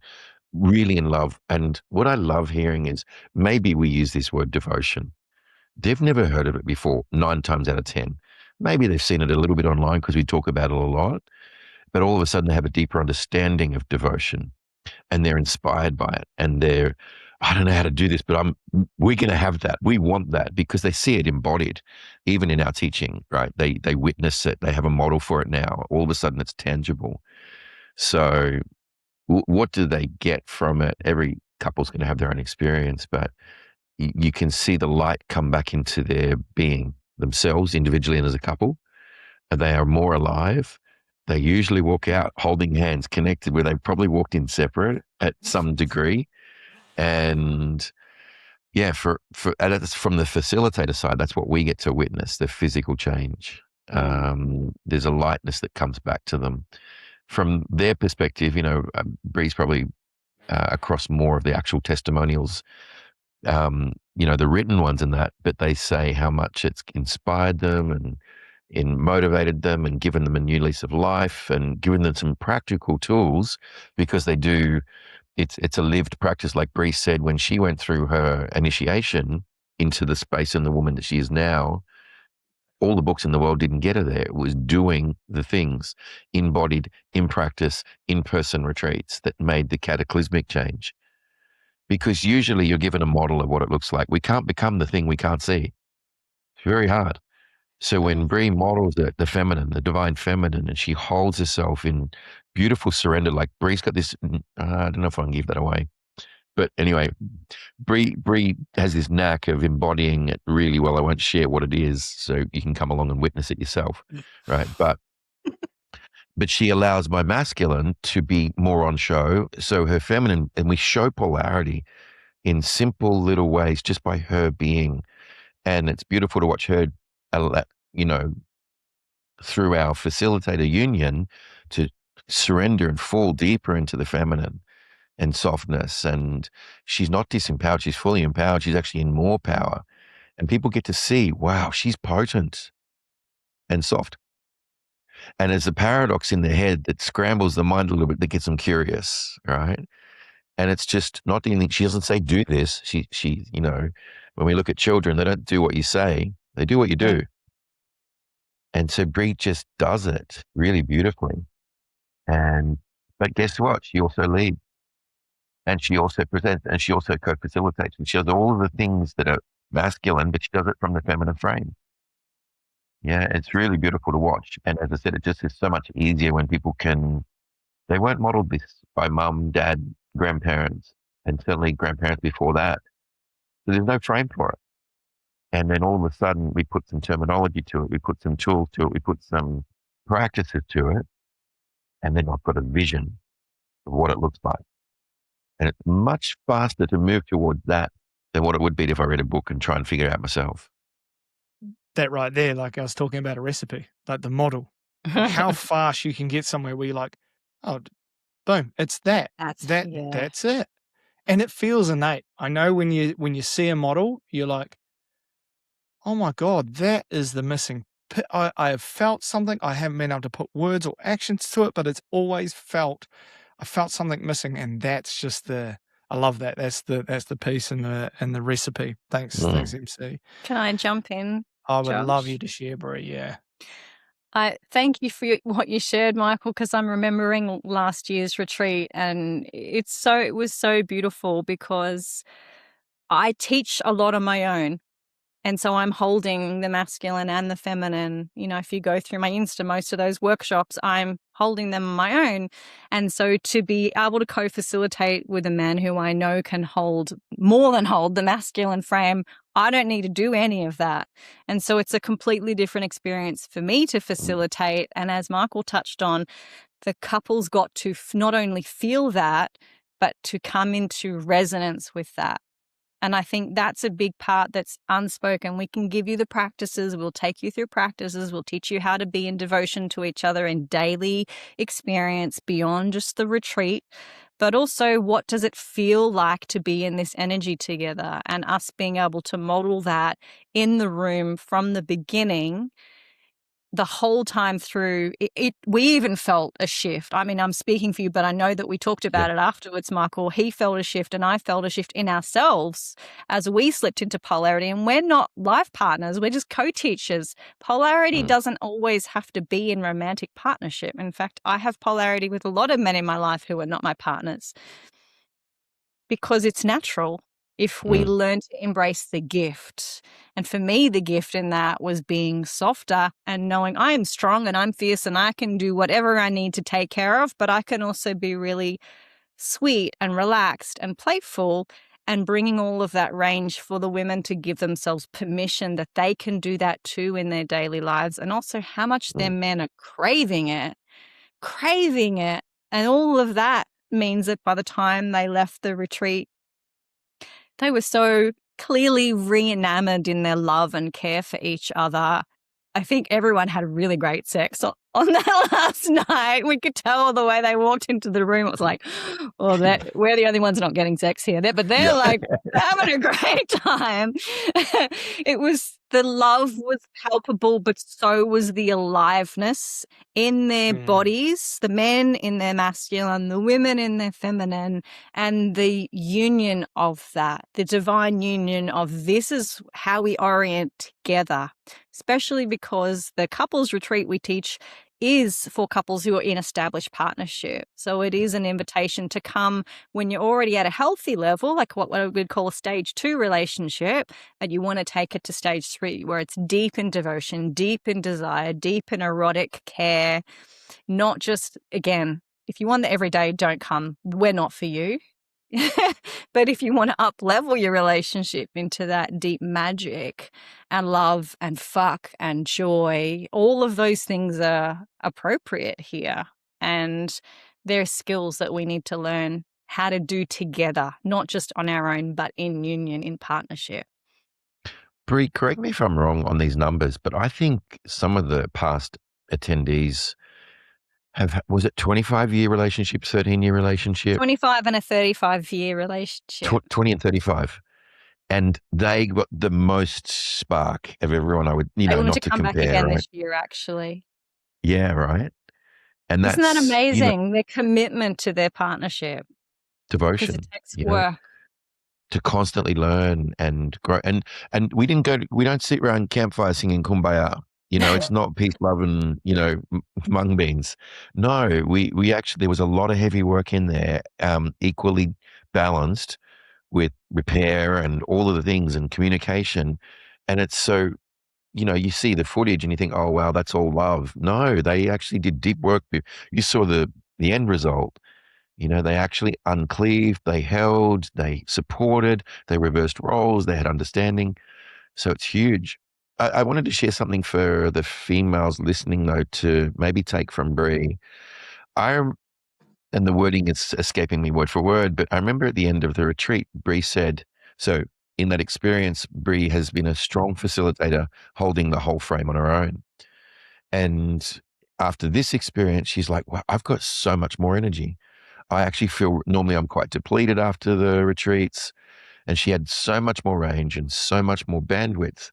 really in love. And what I love hearing is maybe we use this word devotion. They've never heard of it before, 9 times out of 10. Maybe they've seen it a little bit online because we talk about it a lot, but all of a sudden they have a deeper understanding of devotion and they're inspired by it. And I don't know how to do this, but we're going to have that. We want that because they see it embodied, even in our teaching, right? They witness it. They have a model for it now. All of a sudden it's tangible. So what do they get from it? Every couple's going to have their own experience, but you can see the light come back into their being themselves individually and as a couple. And they are more alive. They usually walk out holding hands, connected, where they probably walked in separate at some degree. And yeah, and that's from the facilitator side, that's what we get to witness, the physical change. There's a lightness that comes back to them. From their perspective, Bree's probably across more of the actual testimonials, the written ones and that, but they say how much it's inspired them and motivated them and given them a new lease of life and given them some practical tools because it's a lived practice. Like Bree said, when she went through her initiation into the space and the woman that she is now, all the books in the world didn't get her there. It was doing the things embodied in practice, in-person retreats that made the cataclysmic change. Because usually you're given a model of what it looks like. We can't become the thing we can't see. It's very hard. So when Bree models the feminine, the divine feminine, and she holds herself in beautiful surrender, like Bree's got this, I don't know if I can give that away. But anyway, Bree has this knack of embodying it really well. I won't share what it is, so you can come along and witness it yourself, right? But she allows my masculine to be more on show. So her feminine, and we show polarity in simple little ways just by her being. And it's beautiful to watch her, you know, through our facilitator union to surrender and fall deeper into the feminine and softness. And she's not disempowered. She's fully empowered. She's actually in more power. And people get to see, wow, she's potent and soft. And there's a paradox in their head that scrambles the mind a little bit, that gets them curious, right? And it's just not anything. She doesn't say, do this. She, when we look at children, they don't do what you say, they do what you do. And so Brie just does it really beautifully. But guess what? She also leads, and she also presents, and she also co-facilitates, and she does all of the things that are masculine, but she does it from the feminine frame. Yeah, it's really beautiful to watch. And as I said, it just is so much easier when people they weren't modeled this by mum, dad, grandparents, and certainly grandparents before that. So there's no frame for it. And then all of a sudden we put some terminology to it, we put some tools to it, we put some practices to it, and then I've got a vision of what it looks like. And it's much faster to move towards that than what it would be if I read a book and try and figure it out myself. That right there, like I was talking about a recipe, like the model, how fast you can get somewhere where you're like, oh, boom, it's that. That's it. And it feels innate. I know when you see a model, you're like, oh my God, that is the missing. I have felt something. I haven't been able to put words or actions to it, but it's always I felt something missing, and that's just I love that. That's the piece in the recipe. Thanks, MC. Can I jump in? I would love Josh? you to share, Brie. Yeah. I thank you for what you shared, Michael, because I'm remembering last year's retreat, and it was so beautiful because I teach a lot on my own. And so I'm holding the masculine and the feminine. If you go through my Insta, most of those workshops, I'm holding them on my own. And so to be able to co-facilitate with a man who I know can more than hold the masculine frame, I don't need to do any of that. And so it's a completely different experience for me to facilitate. And as Michael touched on, the couples got to not only feel that, but to come into resonance with that. And I think that's a big part that's unspoken. We can give you the practices. We'll take you through practices. We'll teach you how to be in devotion to each other in daily experience beyond just the retreat. But also, what does it feel like to be in this energy together, and us being able to model that in the room from the beginning. The whole time through, we even felt a shift. I mean, I'm speaking for you, but I know that we talked about it afterwards, Michael. He felt a shift and I felt a shift in ourselves as we slipped into polarity. And we're not life partners. We're just co-teachers. Polarity doesn't always have to be in romantic partnership. In fact, I have polarity with a lot of men in my life who are not my partners because it's natural. If we learn to embrace the gift. And for me, the gift in that was being softer and knowing I am strong and I'm fierce and I can do whatever I need to take care of, but I can also be really sweet and relaxed and playful, and bringing all of that range for the women to give themselves permission that they can do that too in their daily lives, and also how much their men are craving it. And all of that means that by the time they left the retreat, they were so clearly re-enamored in their love and care for each other. I think everyone had really great sex on that last night. We could tell the way they walked into the room. It was like, well, we're the only ones not getting sex here. But they're like having a great time. The love was palpable, but so was the aliveness in their bodies, the men in their masculine, the women in their feminine, and the union of that, the divine union of this is how we orient together, especially because the couples retreat we teach is for couples who are in established partnership. So it is an invitation to come when you're already at a healthy level, like what we'd call a stage 2 relationship, and you want to take it to stage 3, where it's deep in devotion, deep in desire, deep in erotic care, not just, again, if you want the everyday, don't come. We're not for you. But if you want to up level your relationship into that deep magic and love and fuck and joy, all of those things are appropriate here. And there are skills that we need to learn how to do together, not just on our own, but in union, in partnership. Brie, correct me if I'm wrong on these numbers, but I think some of the past attendees was it 25-year relationship, 13-year relationship? 25 and a 35-year relationship. 20 and 35. And they got the most spark of everyone. I would, I want not to to come back compare, again right? this year, actually. Yeah, right. And Isn't that that's, amazing? Their commitment to their partnership, because it devotion, takes work. to constantly learn and grow. And we don't sit around campfire singing Kumbaya. It's not peace, love, and, mung beans. No, we actually, there was a lot of heavy work in there, equally balanced with repair and all of the things and communication. And it's so, you see the footage and you think, oh, wow, that's all love. No, they actually did deep work. You saw the end result. They actually uncleaved, they held, they supported, they reversed roles, they had understanding. So it's huge. I wanted to share something for the females listening, though, to maybe take from Brie. I and the wording is escaping me word for word, but I remember at the end of the retreat, Brie said, so in that experience, Brie has been a strong facilitator holding the whole frame on her own. And after this experience, she's like, wow, I've got so much more energy. I actually feel normally I'm quite depleted after the retreats. And she had so much more range and so much more bandwidth.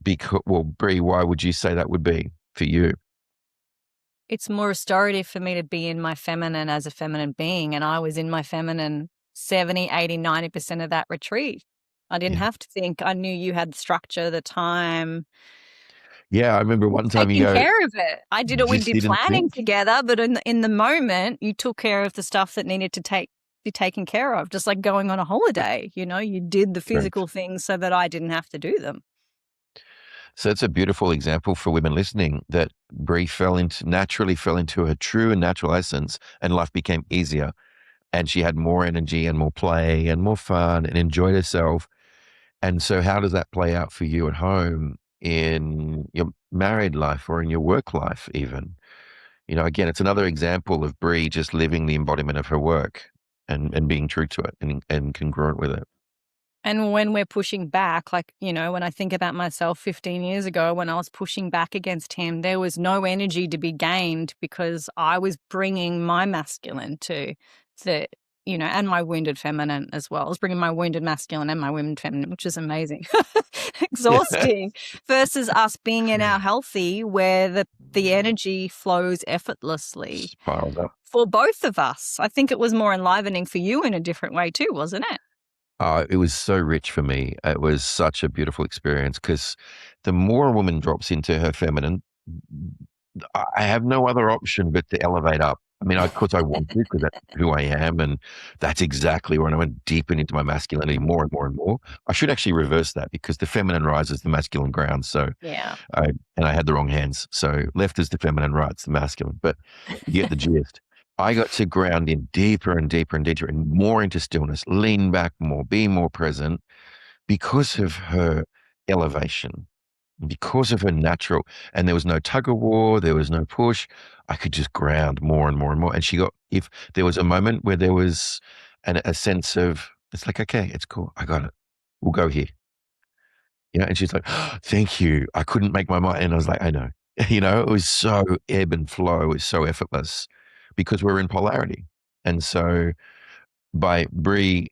Because, well, Brie, why would you say that would be for you? It's more restorative for me to be in my feminine as a feminine being. And I was in my feminine 70, 80, 90% of that retreat. I didn't Yeah. have to think. I knew you had the structure, the time, Yeah. I remember one time you taking go, care of it. I did it. We just did didn't planning think. together, but in the moment, you took care of the stuff that needed to be taken care of, just like going on a holiday. You did the Correct. physical things so that I didn't have to do them. So it's a beautiful example for women listening that Brie naturally fell into her true and natural essence, and life became easier. And she had more energy and more play and more fun and enjoyed herself. And so, how does that play out for you at home, in your married life, or in your work life, even? Again, it's another example of Brie just living the embodiment of her work and being true to it and congruent with it. And when we're pushing back, like, when I think about myself 15 years ago, when I was pushing back against him, there was no energy to be gained because I was bringing my masculine to the, and my wounded feminine as well. I was bringing my wounded masculine and my wounded feminine, which is amazing, exhausting, versus us being in our healthy where the energy flows effortlessly Spirals up. for both of us. I think it was more enlivening for you in a different way too, wasn't it? It was so rich for me. It was such a beautiful experience because the more a woman drops into her feminine, I have no other option but to elevate up. I mean, of course, I want to because that's who I am, and that's exactly when I went deeper into my masculinity more and more and more. I should actually reverse that because the feminine rises, the masculine grounds. So, Yeah. I had the wrong hands. So, left is the feminine, right's the masculine. But you get the gist. I got to ground in deeper and deeper and deeper and more into stillness, lean back more, be more present because of her elevation, because of her natural. And there was no tug of war, there was no push. I could just ground more and more and more. And if there was a moment where there was a sense of, it's like, okay, it's cool. I got it. We'll go here. And she's like, "Oh, thank you. I couldn't make my mind." And I was like, I know. It was so ebb and flow. It was so effortless because we're in polarity. And so by Brie,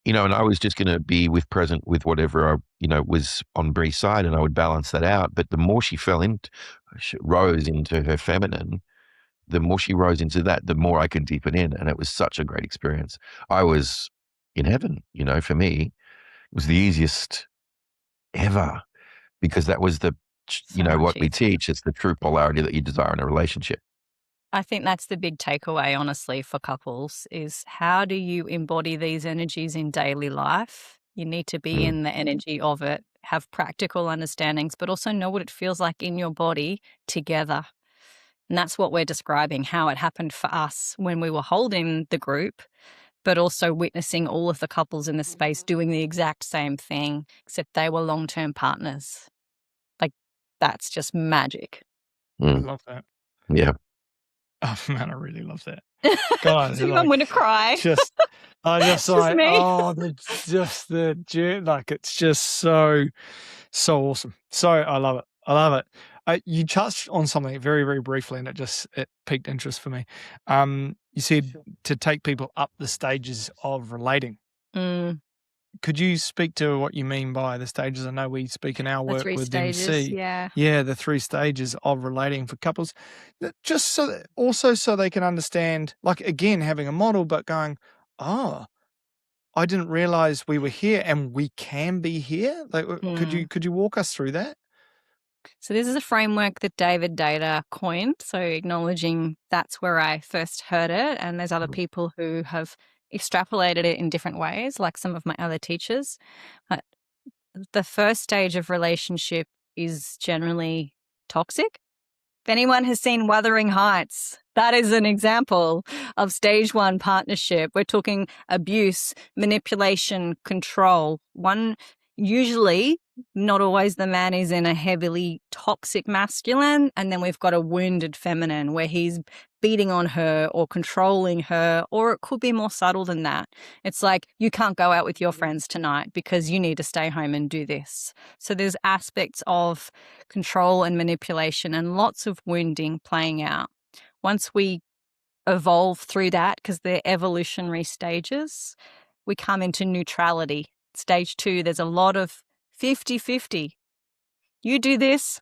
and I was just going to be present with whatever was on Bree's side, and I would balance that out. But the more she rose into her feminine, the more she rose into that, the more I could deepen in. And it was such a great experience. I was in heaven, for me. It was the easiest ever because that was So much what we easier. teach. It's the true polarity that you desire in a relationship. I think that's the big takeaway, honestly, for couples is how do you embody these energies in daily life? You need to be Mm, in the energy of it, have practical understandings, but also know what it feels like in your body together. And that's what we're describing, how it happened for us when we were holding the group, but also witnessing all of the couples in the space doing the exact same thing, except they were long-term partners. Like, that's just magic. I mm, love that. yeah. Oh man, I really love that. God, See, I'm like going to cry. just I just It's just like, me. oh, like it's just so awesome. So I love it. I love it. You touched on something very, very briefly, and it piqued interest for me. You said to take people up the stages of relating. Mm. could you speak to what you mean by the stages? I know we speak in our The work 3 with stages, MC. yeah. Yeah, the 3 stages of relating for couples. Just so that, also so they can understand, like, again, having a model, but going, oh, I didn't realize we were here and we can be here. Like, could you walk us through that? So this is a framework that David Data coined, so acknowledging that's where I first heard it, and there's other people who have extrapolated it in different ways, like some of my other teachers. But the first stage of relationship is generally toxic. If anyone has seen Wuthering Heights, that is an example of stage 1 partnership. We're talking abuse, manipulation, control. One, usually, not always, the man is in a heavily toxic masculine, and then we've got a wounded feminine where he's beating on her or controlling her, or it could be more subtle than that. It's like, you can't go out with your friends tonight because you need to stay home and do this. So there's aspects of control and manipulation and lots of wounding playing out. Once we evolve through that, because they're evolutionary stages, we come into neutrality. Stage 2, there's a lot of 50-50. You do this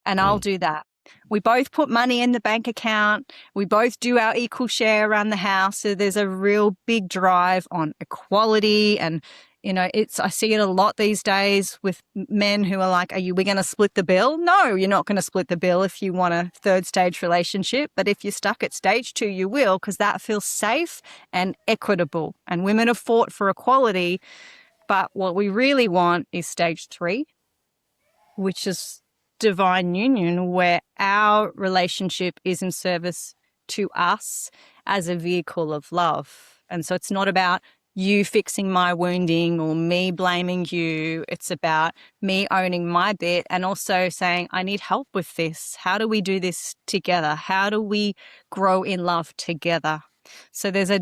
and I'll do that. We both put money in the bank account. We both do our equal share around the house. So there's a real big drive on equality. And, I see it a lot these days with men who are like, we going to split the bill? No, you're not going to split the bill if you want a 3rd stage relationship. But if you're stuck at stage 2, you will, because that feels safe and equitable. And women have fought for equality. But what we really want is stage 3, which is divine union, where our relationship is in service to us as a vehicle of love. And so it's not about you fixing my wounding or me blaming you. It's about me owning my bit and also saying, I need help with this. How do we do this together? How do we grow in love together? So there's a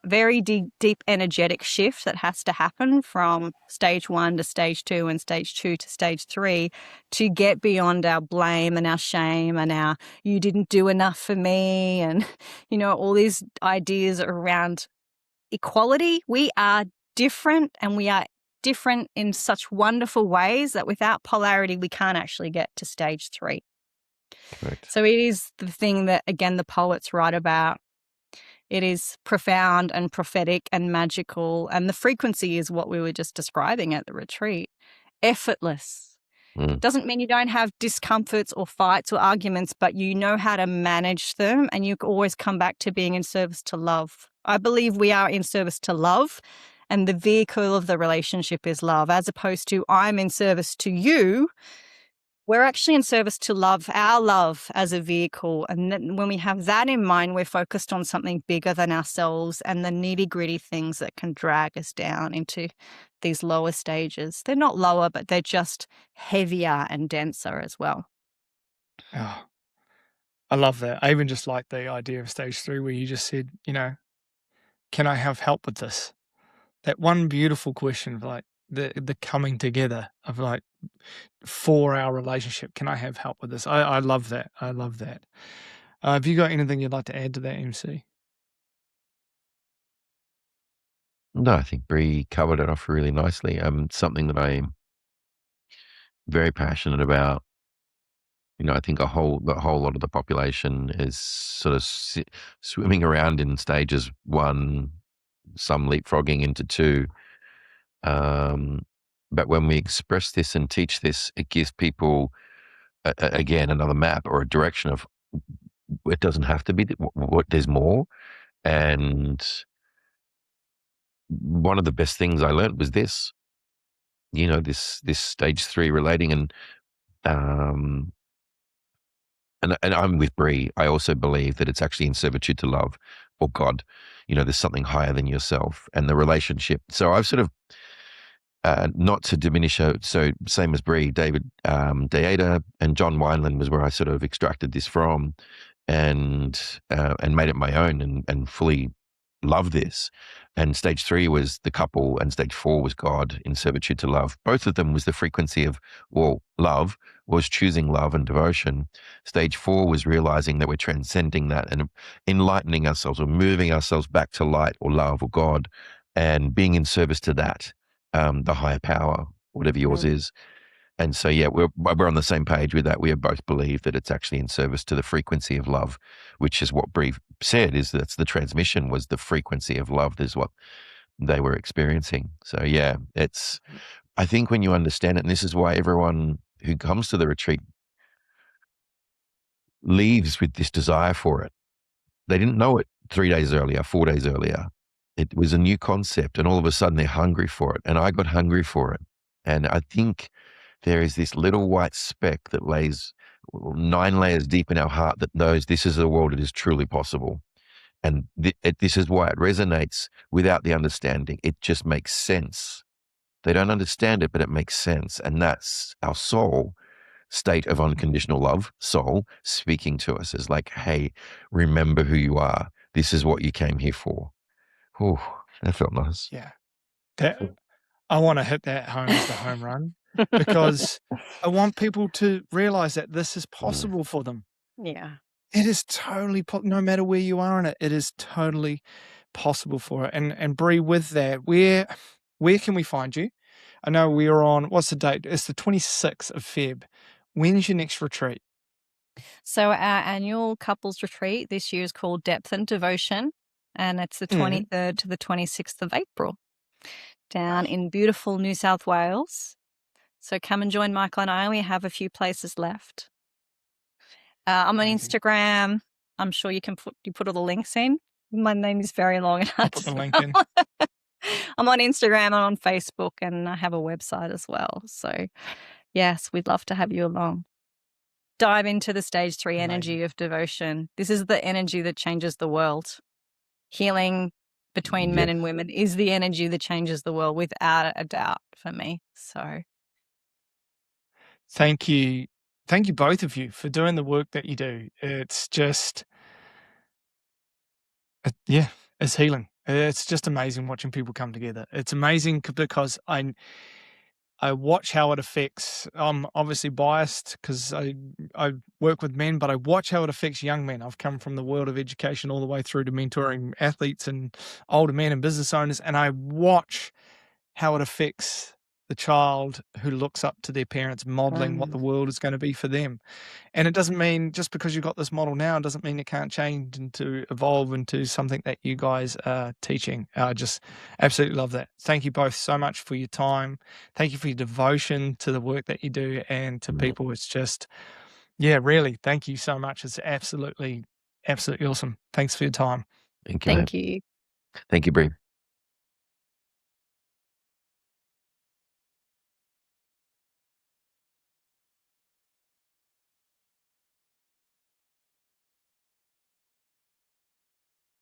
very deep energetic shift that has to happen from stage 1 to stage 2 and stage 2 to stage 3 to get beyond our blame and our shame and our you didn't do enough for me and, all these ideas around equality. We are different, and we are different in such wonderful ways that without polarity, we can't actually get to stage 3. Correct. So it is the thing that, again, the poets write about. It is profound and prophetic and magical. And the frequency is what we were just describing at the retreat. Effortless. Doesn't mean you don't have discomforts or fights or arguments, but you know how to manage them, and you always come back to being in service to love. I believe we are in service to love, and the vehicle of the relationship is love, as opposed to I'm in service to you. We're actually in service to love, our love as a vehicle. And then when we have that in mind, we're focused on something bigger than ourselves and the nitty-gritty things that can drag us down into these lower stages. They're not lower, but they're just heavier and denser as well. Oh, I love that. I even just like the idea of stage 3 where you just said, can I have help with this? That one beautiful question of like the coming together of like for our relationship. Can I have help with this? I love that. I love that. Have you got anything you'd like to add to that, MC? No, I think Bree covered it off really nicely. Something that I'm very passionate about. I think the whole lot of the population is sort of swimming around in stages 1, some leapfrogging into 2. But when we express this and teach this, it gives people again another map or a direction of it doesn't have to be what there's more. And one of the best things I learned was this. This stage 3 relating, and I'm with Bree. I also believe that it's actually in servitude to love or God. There's something higher than yourself and the relationship. So I've sort of, not to diminish so same as Bree, David Deida and John Wineland was where I sort of extracted this from and made it my own and fully love this. And stage 3 was the couple, and stage 4 was God in servitude to love. Both of them was the frequency of, love was choosing love and devotion. Stage 4 was realizing that we're transcending that and enlightening ourselves or moving ourselves back to light or love or God and being in service to that. the higher power, whatever yours is. And so, yeah, we're on the same page with that. We both believe that it's actually in service to the frequency of love, which is what Bree said, is that's the transmission was the frequency of love. Is what they were experiencing. So, yeah, I think when you understand it, and this is why everyone who comes to the retreat leaves with this desire for it. They didn't know it 3 days earlier, 4 days earlier. It was a new concept, and all of a sudden they're hungry for it. And I got hungry for it. And I think there is this little white speck that lays 9 layers deep in our heart that knows this is a world that is truly possible. And this is why it resonates without the understanding. It just makes sense. They don't understand it, but it makes sense. And that's our soul state of unconditional love, soul speaking to us is like, hey, remember who you are. This is what you came here for. Oh, that felt nice. Yeah. I want to hit that home as the home run because I want people to realize that this is possible for them. Yeah. It is totally, no matter where you are in it, it is totally possible for it. And Bree, with that, where can we find you? I know we are on, what's the date? It's the 26th of Feb. When's your next retreat? So our annual couples retreat this year is called Depth and Devotion, and it's the 23rd to the 26th of April down in beautiful New South Wales. So come and join Michael and I. We have a few places left. I'm on Amazing. Instagram. I'm sure you can put all the links in. My name is very long and hard I'll put to the link in. I'm on Instagram and on Facebook, and I have a website as well. So, yes, we'd love to have you along. Dive into the stage 3 energy of devotion. This is the energy that changes the world. Healing between men and women is the energy that changes the world without a doubt for me. So, thank you. Thank you, both of you, for doing the work that you do. It's just, yeah, it's healing. It's just amazing watching people come together. It's amazing because I watch how it affects. I'm obviously biased because I work with men, but I watch how it affects young men. I've come from the world of education all the way through to mentoring athletes and older men and business owners, and I watch how it affects the child who looks up to their parents modeling what the world is going to be for them. And it doesn't mean just because you've got this model now, it doesn't mean it can't change and to evolve into something that you guys are teaching. I just absolutely love that. Thank you both so much for your time. Thank you for your devotion to the work that you do and to people. It's just, yeah, really, thank you so much. It's absolutely, absolutely awesome. Thanks for your time. Thank you. thank you. Thank you, Bree.